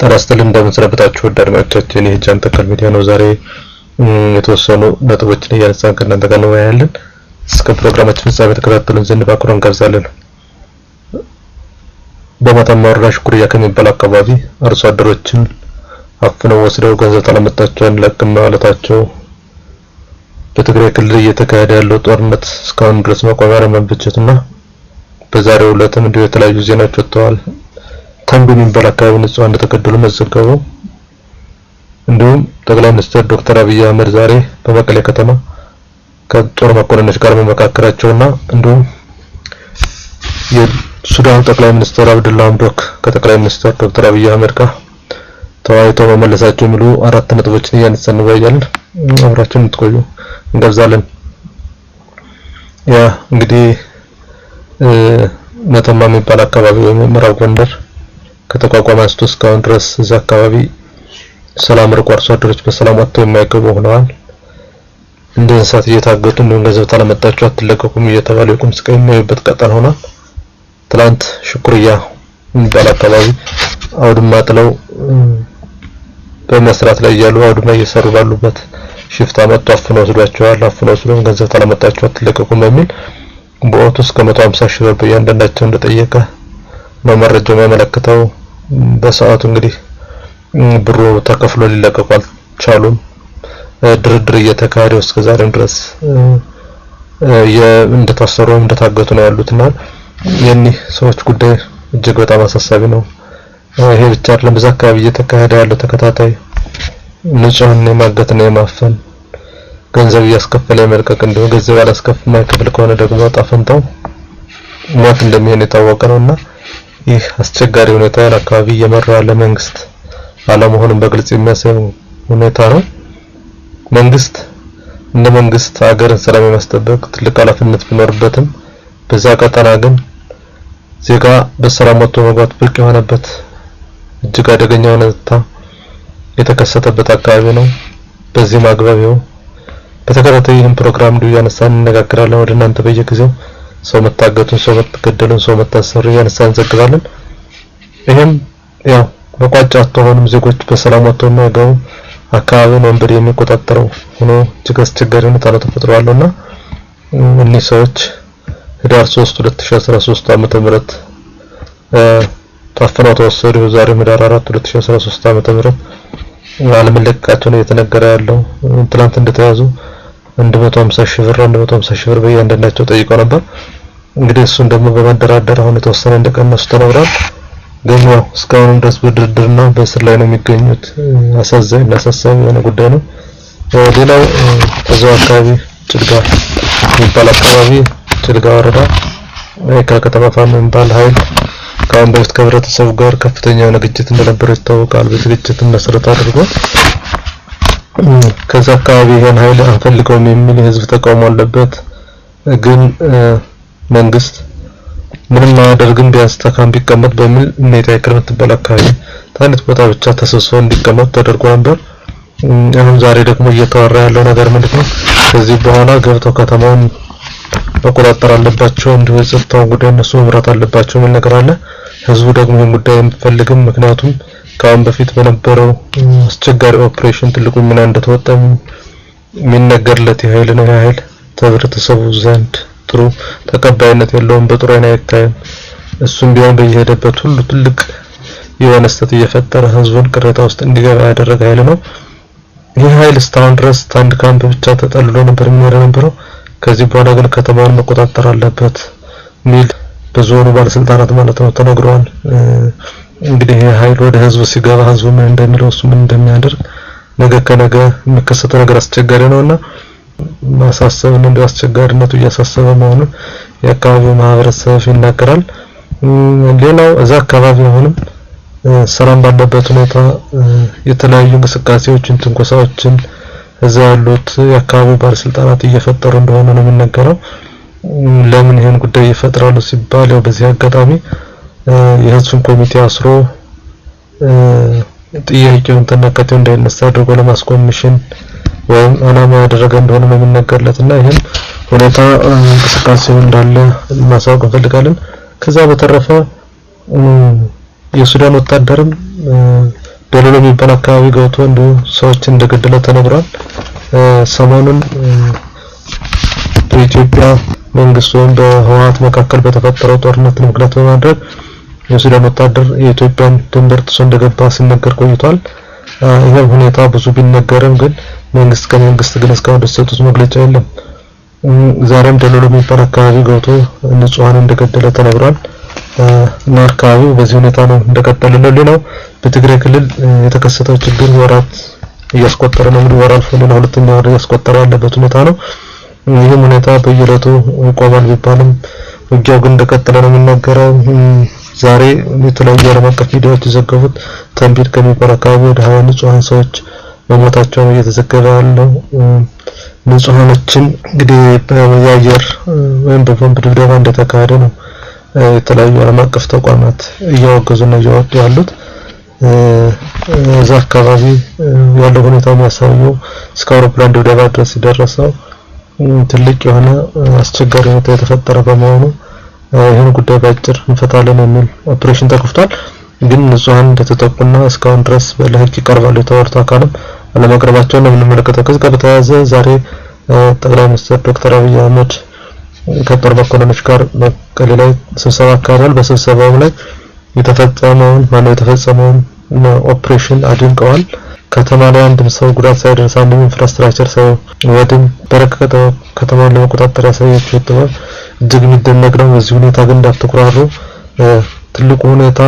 ተራስተል እንደምንሰነበታችሁ አድማጮቻችን የጃን ተከል ሚዲያ ነው። ዛሬ የተወሰኑ ነጥቦችን እያነሳን ከእናንተ ጋር ነው ያለን። እስከ ፕሮግራማችን ፍጻሜ ተከታተሉን ዘንድ በአክብሮት እንጋብዛለን። በመተማ ወረዳ ሽኩርያ ከሚባል አካባቢ አርሶ አደሮችን አፍነው ወስደው ገንዘብ ተለመጣቸው አንለቅም ማለታቸው፣ በትግራይ ክልል እየተካሄደ ያለው ጦርነት እስካሁን ድረስ መቆሚያ ለማበጀትና በዛሬው ዕለትም እንዲሁ የተለያዩ ዜናዎች ወጥተዋል። ተንብ የሚባል አካባቢ ንጹሃን እንደተገደሉ መዘገቡ፣ እንዲሁም ጠቅላይ ሚኒስትር ዶክተር አብይ አህመድ ዛሬ በመቀሌ ከተማ ከጦር መኮንኖች ጋር መመካከራቸውና እንዲሁም የሱዳን ጠቅላይ ሚኒስትር አብዱላ ሐምዶክ ከጠቅላይ ሚኒስትር ዶክተር አብይ አህመድ ጋር ተወያይተው መመለሳቸው የሚሉ አራት ነጥቦችን እያነሳን እንወያያለን። አብራችሁን እንድትቆዩ እንጋብዛለን። ያ እንግዲህ መተማ የሚባል አካባቢ ወይም ምዕራብ ጎንደር ከተቋቋመ አንስቶ እስካሁን ድረስ እዛ አካባቢ ሰላም ርቆ አርሶ አደሮች በሰላም ወጥተው የማይገቡ ሆነዋል። እንደ እንስሳት እየታገቱ እንደውን ገንዘብ ታለመጣቸው አትለቀቁም እየተባሉ የቁም ስቃይ የሚያዩበት ቀጠና ሆኗል። ትላንት ሽኩርያ የሚባል አካባቢ አውድማ ጥለው በመስራት ላይ ያሉ አውድማ እየሰሩ ባሉበት ሽፍታ መጥቶ አፍነው ወስዷቸዋል። አፍነው ወስደው ገንዘብ ታለመጣቸው አትለቀቁም በሚል በወቅቱ እስከ 150 ሺህ ብር በእያንዳንዳቸው እንደጠየቀ ነው መረጃው የሚያመለክተው። በሰዓቱ እንግዲህ ብሩ ተከፍሎ ሊለቀቁ አልቻሉም። ድርድር እየተካሄደ እስከ ዛሬም ድረስ እንደታሰሩ እንደታገቱ ነው ያሉትና የእኒህ ሰዎች ጉዳይ እጅግ በጣም አሳሳቢ ነው። ይሄ ብቻ አይደለም፣ በዛ አካባቢ እየተካሄደ ያለው ተከታታይ ንጹሃን የማገትና የማፈን ገንዘብ እያስከፈለ የመልቀቅ እንዲሁ ገንዘብ ያላስከፍል ማይከፍል ከሆነ ደግሞ ጣፈንታው ሞት እንደሚሆን የታወቀ ነውና ይህ አስቸጋሪ ሁኔታ አካባቢ እየመራ ያለ መንግስት አለመሆኑን በግልጽ የሚያሳይ ሁኔታ ነው። መንግስት እንደ መንግስት ሀገርን ሰላም የማስጠበቅ ትልቅ ኃላፊነት ቢኖርበትም በዛ ቀጠና ግን ዜጋ በሰላም ወጥቶ መግባት ብርቅ የሆነበት እጅግ አደገኛ ሁኔታ የተከሰተበት አካባቢ ነው። በዚህ ማግባቢያው በተከታታይ ይህን ፕሮግራም ያነሳን እንነጋገራለን። ወደ እናንተ በየጊዜው ሰው መታገቱን፣ ሰው መገደሉን፣ ሰው መታሰሩ ያነሳን እንዘግባለን። ይሄም ያው በቋጫ አጥተውንም ዜጎች በሰላም ወጥተው የማይገቡ አካባቢውን ወንበር የሚቆጣጠረው ሆኖ እጅግ አስቸጋሪ ሁኔታ ነው ተፈጥሯልና እነዚህ ሰዎች ህዳር 3 2013 ዓመተ ምህረት ታፍነው ተወሰዱ። ዛሬ ህዳር 4 2013 ዓመተ ምህረት አለመለቀቃቸው ነው የተነገረ ያለው። ትላንት እንደተያዙ 150 ሺህ ብር በእያንዳንዳቸው ጠይቀው ነበር። እንግዲህ እሱን ደግሞ በመደራደር አሁን የተወሰነ እንደቀነሱ ተነግሯል። ግን ያው እስካሁን ድረስ በድርድርና በእስር ላይ ነው የሚገኙት። አሳዛኝ እና አሳሳቢ የሆነ ጉዳይ ነው። ሌላው እዛው አካባቢ ጭልጋ የሚባል አካባቢ ጭልጋ ወረዳ ከከተማ ፋኖ የሚባል ኃይል ከአሁን በፊት ከህብረተሰቡ ጋር ከፍተኛ የሆነ ግጭት እንደነበረ ይታወቃል። በግጭትን መሰረት አድርጎ ከዛ አካባቢ ይሄን ኃይል አንፈልገውም የሚል የህዝብ ተቃውሞ አለበት። ግን መንግስት ምንም ማያደርግም ቢያንስ ተካም ቢቀመጥ በሚል ኔታ ይክርምት ተበላ አካባቢ ታንት ቦታ ብቻ ተሰብስቦ እንዲቀመጥ ተደርጎ ነበር። አሁን ዛሬ ደግሞ እየተወራ ያለው ነገር ምንድነው? ከዚህ በኋላ ገብተው ከተማውን መቆጣጠር አለባቸው፣ እንዲሁ የጸጥታው ጉዳይ እነሱ መምራት አለባቸው የሚል ነገር አለ። ህዝቡ ደግሞ ይሄን ጉዳይ አይፈልግም። ምክንያቱም ከአሁን በፊት በነበረው አስቸጋሪ ኦፕሬሽን ትልቁ ሚና እንደተወጣ የሚነገርለት ኃይል ነው። ኃይል ህብረተሰቡ ዘንድ ጥሩ ተቀባይነት የለውም፣ በጥሩ አይን አይታይም። እሱም ቢሆን በየሄደበት ሁሉ ትልቅ የሆነ ስህተት እየፈጠረ ህዝቡን ቅሬታ ውስጥ እንዲገባ ያደረገ ኃይል ነው። ይህ ኃይል እስካሁን ድረስ አንድ ካምፕ ብቻ ተጠልሎ ነበር የሚኖረው። ከዚህ በኋላ ግን ከተማውን መቆጣጠር አለበት ሚል በዞኑ ባለስልጣናት ማለት ነው ተነግሯል። እንግዲህ ይሄ ኃይል ወደ ህዝቡ ሲገባ ህዝቡ ምን እንደሚለው እሱ ምን እንደሚያደርግ ነገ ከነገ የሚከሰተው ነገር አስቸጋሪ ነውና ማሳሰብ እንደው አስቸጋሪነቱ እያሳሰበ መሆኑን የአካባቢው ማህበረሰብ ይናገራል። ሌላው እዛ አካባቢ አሁንም ሰላም ባለበት ሁኔታ የተለያዩ እንቅስቃሴዎችን ትንኮሳዎችን እዛ ያሉት የአካባቢው ባለስልጣናት እየፈጠሩ እንደሆነ ነው የሚነገረው። ለምን ይሄን ጉዳይ ይፈጥራሉ ሲባል ያው በዚህ አጋጣሚ የህዝቡን ኮሚቴ አስሮ ጥያቄውን ተነካተው እንዳይነሳ አድርጎ ለማስቆም ሚሽን ወይም አላማ ያደረገ እንደሆነ ነው የሚነገርለትና ይሄን ሁኔታ እንቅስቃሴው እንዳለ ማሳወቅ እንፈልጋለን። ከዛ በተረፈ የሱዳን ወታደርም ደለሎ የሚባል አካባቢ ገብቶ እንደ ሰዎች እንደገደለ ተነግሯል። ሰሞኑን በኢትዮጵያ መንግስት ወይም በህወሓት መካከል በተፈጠረው ጦርነት ምክንያት በማድረግ የሱዳን ወታደር የኢትዮጵያን ድንበር ጥሶ እንደገባ ሲነገር ቆይቷል። ይሄ ሁኔታ ብዙ ቢነገርም ግን ከመንግስት ግን እስካሁን ደሰቱት መግለጫ የለም። ዛሬም ደለሎ የሚባል አካባቢ ገብቶ ንጹሃን እንደገደለ ተነግሯል። እና አካባቢው በዚህ ሁኔታ ነው እንደቀጠለ ነው። ሌላው በትግራይ ክልል የተከሰተው ችግር ወራት እያስቆጠረ ነው። እንግዲህ ወራት ሆነና ሁለተኛ ወር እያስቆጠረ ያለበት ሁኔታ ነው። ይህም ሁኔታ በየለቱ ይቆማል ቢባልም ውጊያው ግን እንደቀጠለ ነው የሚነገረው። ዛሬ የተለያዩ ዓለም አቀፍ ሚዲያዎች የዘገቡት ተንቢድ ከሚባል አካባቢ ወደ 20 ንጹሃን ሰዎች መሞታቸው ነው እየተዘገበ ያለው። ንጹሃኖችን እንግዲህ በአየር ወይም በቦምብ ድብደባ እንደተካሄደ ነው የተለያዩ ዓለም አቀፍ ተቋማት እያወገዙና እያወጡ ያሉት። እዛ አካባቢ ያለው ሁኔታ የሚያሳየው እስከ አውሮፕላን ድብደባ ድረስ የደረሰው ትልቅ የሆነ አስቸጋሪ ሁኔታ የተፈጠረ በመሆኑ ይህን ጉዳይ ባጭር እንፈታለን የሚል ኦፕሬሽን ተከፍቷል። ግን ንጹሃን እንደተጠቁና እስካሁን ድረስ ለህግ ይቀርባሉ የተባሉት አካልም አለመቅረባቸውን ነው የምንመለከተው። ከዚህ ጋር በተያያዘ ዛሬ ጠቅላይ ሚኒስትር ዶክተር አብይ አህመድ ከጦር መኮንኖች ጋር መቀሌ ላይ ስብሰባ አካሂደዋል። በስብሰባው ላይ የተፈጸመውን ኦፕሬሽን አድንቀዋል። ከተማ ላይ አንድም ሰው ጉዳት ሳይደርስ አንድም ኢንፍራስትራክቸር ሳይወድም በረከተው ከተማውን ለመቆጣጠር ያሳየችው ጥበብ እጅግ የሚደነቅ ነው። በዚህ ሁኔታ ግን እንዳትኩራሩ። ትልቁ ሁኔታ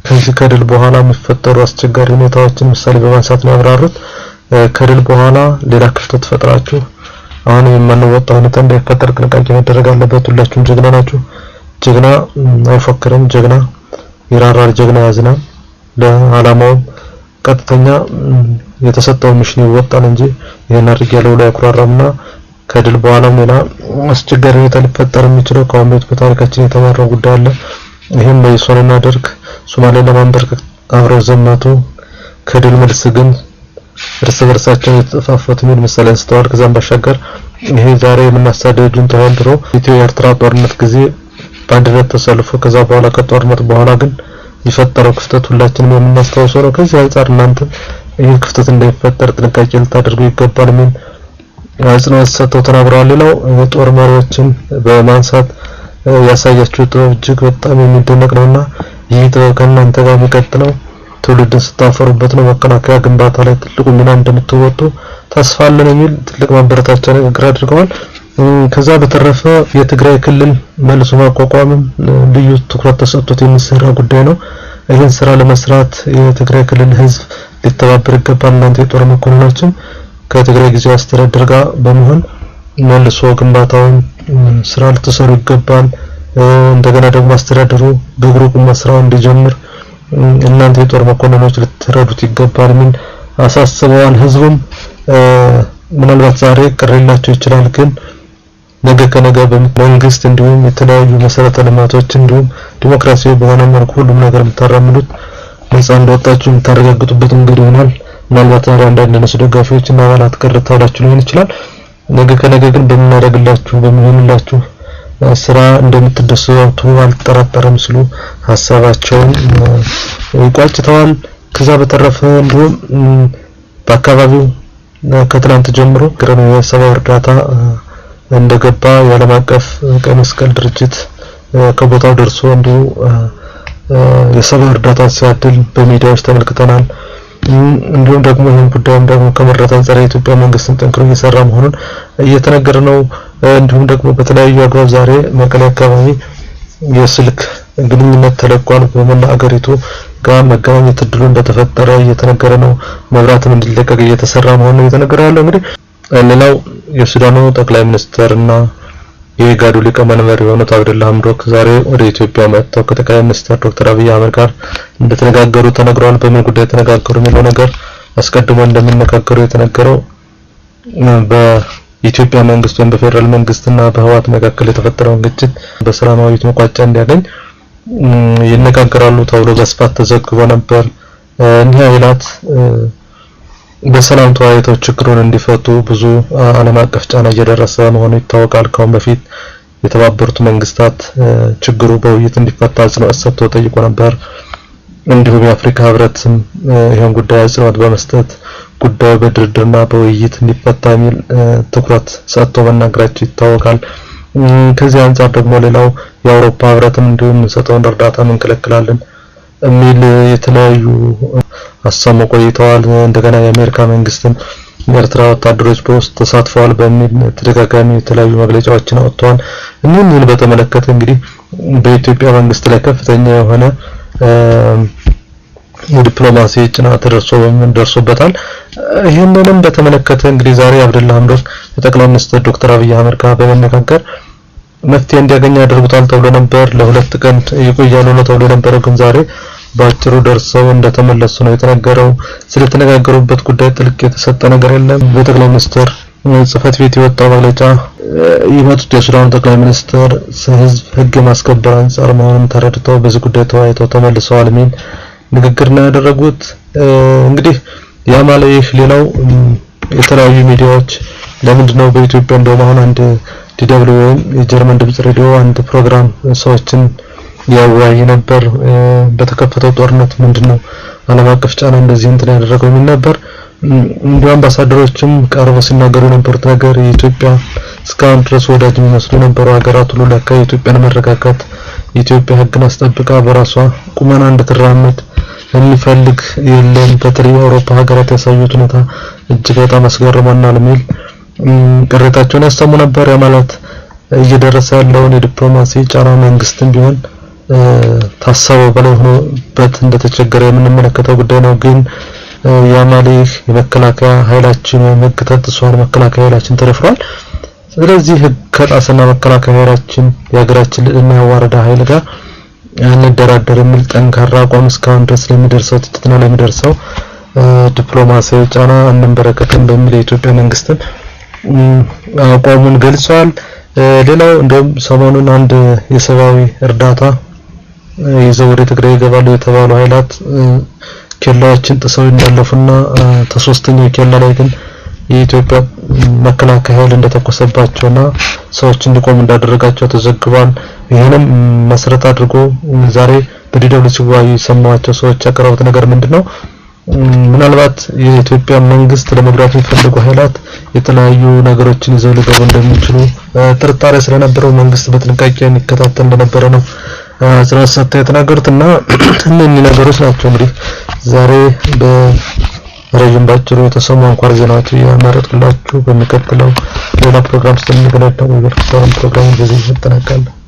ከዚህ ከድል በኋላ የሚፈጠሩ አስቸጋሪ ሁኔታዎችን ምሳሌ በማንሳት ነው ያብራሩት። ከድል በኋላ ሌላ ክፍተት ፈጥራችሁ አሁን የማንወጣው ሁኔታ እንዳይፈጠር ጥንቃቄ መደረግ አለበት። ሁላችሁም ጀግና ናችሁ። ጀግና አይፎክርም፣ ጀግና ይራራል፣ ጀግና ያዝናል። ለዓላማው ቀጥተኛ የተሰጠው ሚሽን ይወጣል እንጂ ይሄን አድርግ ያለው ላይ አኩራራምና ከድል በኋላም ሌላ አስቸጋሪ ሁኔታ ሊፈጠር የሚችለው ከአሁን በታሪካችን የተማረው ጉዳይ አለ። ይሄን በይሶንና ደርግ ሶማሌ ለማንበርከክ አብረው ዘመቱ። ከድል መልስ ግን እርስ በርሳቸው የተፋፈቱ ምን መሰለ አንስተዋል። ከዛም ባሻገር ይሄ ዛሬ የምናሳደዱን ተወንድሮ ኢትዮ ኤርትራ ጦርነት ጊዜ ባንድነት ተሰልፎ ከዛ በኋላ ከጦርነት በኋላ ግን ይፈጠረው ክፍተት ሁላችንም የምናስታውሰው ነው። ከዚህ አንፃር እናንተ ይሄ ክፍተት እንዳይፈጠር ጥንቃቄ ልታደርጉ ይገባል። ምን አጽንኦት ሰጥተው ተናግረዋል። ሌላው የጦር መሪዎችን በማንሳት ያሳያችሁት እጅግ በጣም የሚደነቅ ነውና ይህ ከእናንተ ጋር የሚቀጥለው ትውልድን ስታፈሩበት ነው። መከላከያ ግንባታ ላይ ትልቁ ሚና እንደምትወጡ ተስፋ አለን የሚል ትልቅ ማበረታቻ ንግግር አድርገዋል። ከዛ በተረፈ የትግራይ ክልል መልሶ ማቋቋም ልዩ ትኩረት ተሰጥቶት የሚሰራ ጉዳይ ነው። ይህን ስራ ለመስራት የትግራይ ክልል ህዝብ ሊተባበር ይገባል። እናንተ የጦር መኮንኖችም ከትግራይ ጊዜያዊ አስተዳደር ጋር በመሆን መልሶ ግንባታውን ስራ ልትሰሩ ይገባል። እንደገና ደግሞ አስተዳደሩ በእግሩ መስራውን እንዲጀምር እናንተ የጦር መኮንኖች ልትረዱት ይገባል። ምን አሳስበዋል። ህዝቡም ምናልባት ዛሬ ቅሬላቸው ይችላል፣ ግን ነገ ከነገ በመንግስት እንዲሁም የተለያዩ መሰረተ ልማቶች እንዲሁም ዲሞክራሲያዊ በሆነ መልኩ ሁሉም ነገር የምታራምዱት ነፃ እንደወጣችሁ የምታረጋግጡበት መንገድ ይሆናል። ምናልባት ዛሬ አንዳንድ እነሱ ደጋፊዎችና አባላት ቅርታላችሁ ሊሆን ይችላል። ነገ ከነገ ግን በሚያደርግላችሁ በሚሆንላችሁ ስራ እንደምትደሰቱ አልጠራጠርም ሲሉ ሐሳባቸውን ይቋጭተዋል። ከዛ በተረፈ እንዲሁም በአካባቢው ከትናንት ጀምሮ የሰብአዊ እርዳታ እንደገባ የዓለም አቀፍ ቀይ መስቀል ድርጅት ከቦታው ደርሶ እንዲሁ የሰብአዊ እርዳታ ሲያድል በሚዲያዎች ተመልክተናል። እንዲሁም ደግሞ ይህን ጉዳይም ደግሞ ከመረዳት አንፃር የኢትዮጵያ መንግስትን ጠንክሮ እየሰራ መሆኑን እየተነገረ ነው። እንዲሁም ደግሞ በተለያዩ አግባብ ዛሬ መቀሌ አካባቢ የስልክ ግንኙነት ተለቋል። በመላ አገሪቱ ጋር መገናኘት እድሉ እንደተፈጠረ እየተነገረ ነው። መብራትም እንዲለቀቅ እየተሰራ መሆኑን እየተነገረ ያለው እንግዲህ ሌላው የሱዳኑ ጠቅላይ ሚኒስትርና የኢጋዱ ሊቀመንበር የሆኑት አብደላ ሐምዶክ ዛሬ ወደ ኢትዮጵያ መጥተው ከጠቅላይ ሚኒስትር ዶክተር አብይ አህመድ ጋር እንደተነጋገሩ ተነግሯል። በምን ጉዳይ ተነጋገሩ የሚለው ነገር አስቀድሞ እንደሚነጋገሩ የተነገረው በኢትዮጵያ መንግስት ወይም በፌደራል መንግስትና በህወሓት መካከል የተፈጠረውን ግጭት በሰላማዊ መቋጫ እንዲያገኝ ይነጋገራሉ ተብሎ በስፋት ተዘግቦ ነበር። እኒህ ኃይላት በሰላም ተወያይተው ችግሩን እንዲፈቱ ብዙ ዓለም አቀፍ ጫና እየደረሰ መሆኑ ይታወቃል። ካሁን በፊት የተባበሩት መንግስታት ችግሩ በውይይት እንዲፈታ አጽንኦት ሰጥተው ጠይቆ ነበር። እንዲሁም የአፍሪካ ህብረትም ይሄን ጉዳይ አጽንኦት በመስጠት ጉዳዩ በድርድርና በውይይት እንዲፈታ የሚል ትኩረት ሰጥቶ መናገራቸው ይታወቃል። ከዚህ አንፃር ደግሞ ሌላው የአውሮፓ ህብረትም እንዲሁም ሰጠውን እርዳታ እንከለክላለን የሚል የተለያዩ አሰሙ ቆይተዋል። እንደገና የአሜሪካ መንግስትም የኤርትራ ወታደሮች በውስጥ ተሳትፈዋል በሚል ተደጋጋሚ የተለያዩ መግለጫዎችን አውጥተዋል። እነዚህን በተመለከተ እንግዲህ በኢትዮጵያ መንግስት ላይ ከፍተኛ የሆነ የዲፕሎማሲ ጫና ደርሶበታል። ይህንንም በተመለከተ እንግዲህ ዛሬ አብደላ ሐምዶክ የጠቅላይ ሚኒስትር ዶክተር አብይ አህመድ ጋር በመነጋገር መፍትሄ እንዲያገኝ ያደርጉታል ተብሎ ነበር። ለሁለት ቀን ይቆያሉ ነው ተብሎ ነበር። ግን ዛሬ ባጭሩ ደርሰው እንደተመለሱ ነው የተነገረው። ስለተነጋገሩበት ጉዳይ ጥልቅ የተሰጠ ነገር የለም። በጠቅላይ ሚኒስትር ጽህፈት ቤት የወጣው መግለጫ የመጡት የሱዳን ጠቅላይ ሚኒስትር ህዝብ ህግ ማስከበር አንፃር መሆኑን ተረድተው በዚህ ጉዳይ ተወያይተው ተመልሰዋል የሚል ንግግር ነው ያደረጉት። እንግዲህ ያማለይህ ሌላው የተለያዩ ሚዲያዎች ለምንድነው በኢትዮጵያ እንደውም አሁን አንድ ዲደብሊው ወይም የጀርመን ድምጽ ሬዲዮ አንድ ፕሮግራም ሰዎችን ያወያይ ነበር። በተከፈተው ጦርነት ምንድነው ዓለም አቀፍ ጫና እንደዚህ እንትን ያደረገው ምን ነበር። እንዲሁ አምባሳደሮችም ቀርበው ሲናገሩ የነበሩት ነገር የኢትዮጵያ እስካሁን ድረስ ወዳጅ የሚመስሉ ነበሩ ሀገራት ሁሉ ለካ የኢትዮጵያን መረጋጋት የኢትዮጵያ ህግን አስጠብቃ በራሷ ቁመና እንድትራመድ የሚፈልግ የለም። በተለይ የአውሮፓ ሀገራት ያሳዩት ሁኔታ እጅግ በጣም አስገርሞናል የሚል ቅሬታቸውን ያሰሙ ነበር። ማለት እየደረሰ ያለውን የዲፕሎማሲ ጫና መንግስትም ቢሆን ታሰበው በላይ ሆኖበት እንደተቸገረ የምንመለከተው ጉዳይ ነው። ግን ያማለይህ የመከላከያ ኃይላችን መከታተል መከላከያ ኃይላችን ተደፍሯል። ስለዚህ ከጣሰና መከላከያ ኃይላችን የሀገራችን ልዕልና ያዋረደ ኃይል ጋር አንደራደር የሚል ጠንካራ አቋም እስካሁን ድረስ ለሚደርሰው ትጥቅና ለሚደርሰው ዲፕሎማሲያዊ ጫና አንበረከክም በሚል የኢትዮጵያ መንግስትን አቋሙን ገልጿል። ሌላው እንደውም ሰሞኑን አንድ የሰብአዊ እርዳታ ይዘው ወደ ትግራይ ይገባሉ የተባሉ ኃይላት ኬላዎችን ጥሰው እንዳለፉና ተሶስተኛው ኬላ ላይ ግን የኢትዮጵያ መከላከያ ኃይል እንደተኮሰባቸውና ሰዎች እንዲቆሙ እንዳደረጋቸው ተዘግቧል። ይሄንም መሰረት አድርጎ ዛሬ በዲደብሊው ሲዋዩ የሰማዋቸው ሰዎች ያቀረቡት ነገር ምንድነው ምናልባት የኢትዮጵያ መንግስት ለመግራት የሚፈልጉ ኃይላት የተለያዩ ነገሮችን ይዘው ሊገቡ እንደሚችሉ ጥርጣሬ ስለነበረው መንግስት በጥንቃቄ የሚከታተል እንደነበረ ነው ስለሰጠ የተናገሩትና እነኚህ ነገሮች ናቸው እንግዲህ ዛሬ በረጅም ባጭሩ የተሰሙ አንኳር ዜናዎች ያመረጥኩላችሁ። በሚቀጥለው ሌላ ፕሮግራም ስለምንገናኝ ፕሮግራም በዚህ ይጠናቀቃል።